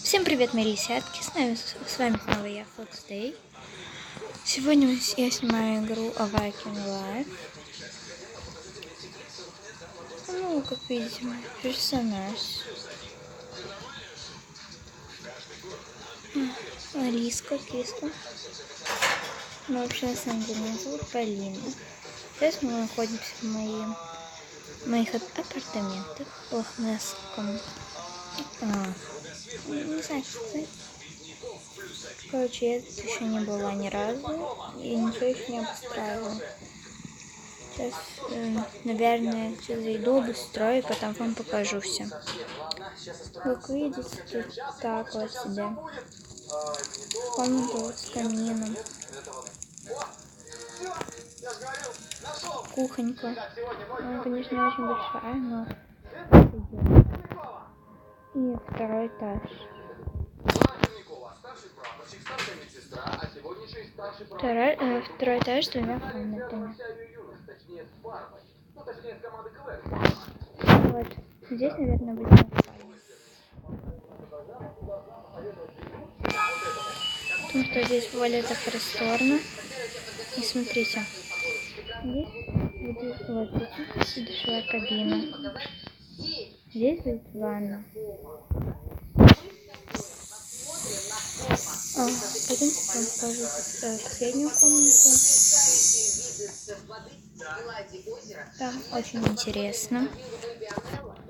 Всем привет, мои лисятки, с вами снова я, Foxday. Сегодня я снимаю игру Awaken Life. Ну, как видите, мой персонаж. Лиска, киска. Ну, вообще, на самом деле, меня зовут Полина. Сейчас мы находимся в моих апартаментах в Лохнесском. Не знаю, как сказать. Короче, я тут еще не была ни разу и ничего еще не обустраивала. Сейчас, наверное, сейчас зайду, обустрою, потом вам покажу все. Как видите, тут так вот себе. Комната вот с камином. Кухонька. Она, конечно, не очень большая, но идет. И второй этаж. Второй этаж с двумя комнатами. Вот. Здесь, наверное, будет спальня. Потому что здесь более так просторно. И смотрите. Здесь будет вот душевая кабина. Здесь будет ванна. Пойдемте я вам покажу соседнюю комнату. Там очень интересно.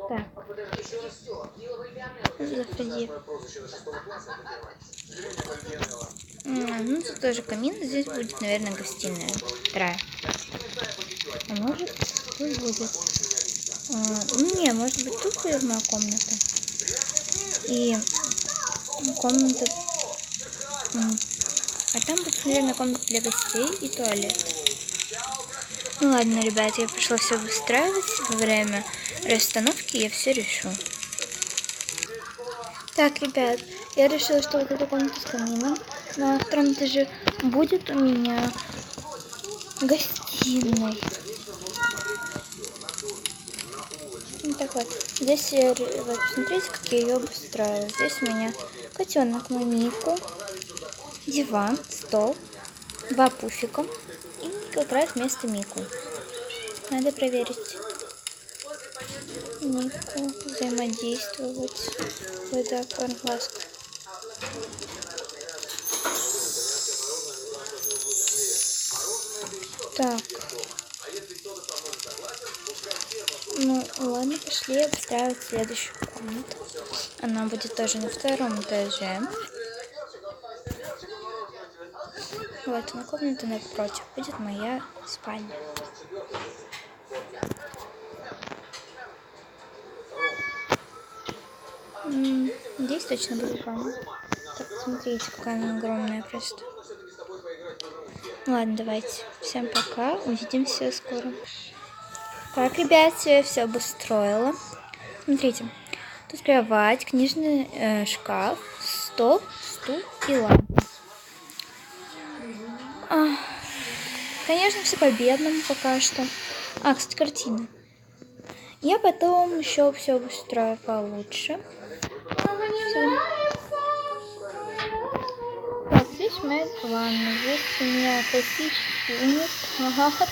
Так. Заходи. Ну, тут тоже камин. Здесь будет, наверное, гостиная. Вторая. А может, тут будет. Не, может быть, тут будет моя комната. И комната. А там будет, наверное, комната для гостей и туалет. Ну ладно, ребят, я пошла все выстраивать. Во время расстановки я все решу. Так, ребят, я решила, что вот эта комната с камином на втором этаже будет у меня гостиной. Ну, так вот, здесь, вот, смотрите, как я ее обустраиваю. Здесь у меня котенок на Мику, диван, стол, 2 пуфика и как раз вместо Мику. Надо проверить Мику, взаимодействовать. Вот так, глазка. Так. Ну, ладно, пошли обустраивать следующую комнату. Она будет тоже на втором этаже. Вот она комната напротив. Будет моя спальня. Здесь точно будет ванна. Так, смотрите, какая она огромная просто. Ладно, давайте. Всем пока. Увидимся скоро. Так, ребят, я все обустроила. Смотрите. Тут кровать, книжный шкаф, стол, стул и лампа. Конечно, все по-бедному пока что. Кстати, картина. Я потом еще все обустрою получше. Так, здесь моя ванна. Здесь у меня классический унитаз,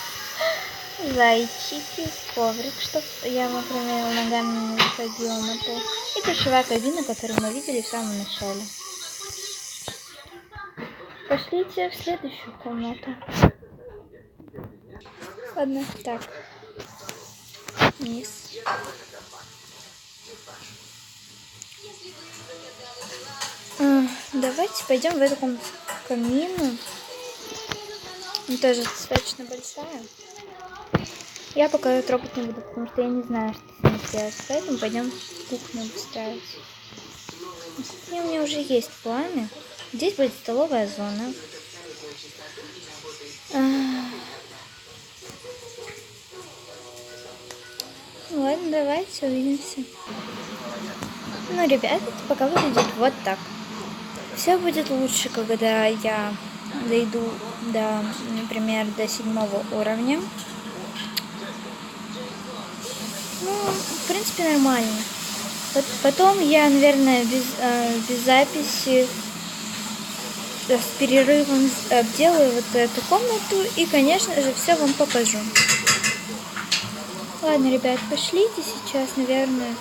зайчики, коврик, чтобы я, например, ногами не заходила на пол. И душевая кабина, которую мы видели в самом начале. Пошлите в следующую комнату. Ладно, так. Вниз. Давайте пойдем в эту комнату к камину. Она тоже достаточно большая. Я пока ее трогать не буду, потому что я не знаю, что с ней делать. Поэтому пойдем в кухню обустраивать. На кухне у меня уже есть планы. Здесь будет столовая зона. Ладно, давайте увидимся. Ну, ребята, это пока выглядит вот так. Все будет лучше, когда я дойду до, например, до 7-го уровня. Ну, в принципе, нормально. Потом я, наверное, без записи с перерывом обделаю вот эту комнату и, конечно же, все вам покажу. Ладно, ребят, пошлите сейчас, наверное,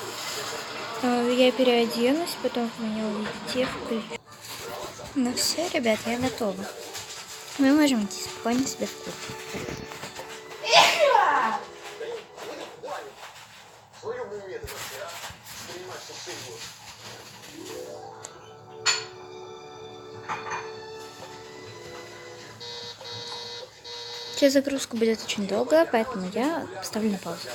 я переоденусь, потом вы меня увидите, я включу. Ну все, ребят, я готова. Мы можем идти спокойно себе в кухню. Сейчас загрузка будет очень долгая, поэтому я поставлю на паузу.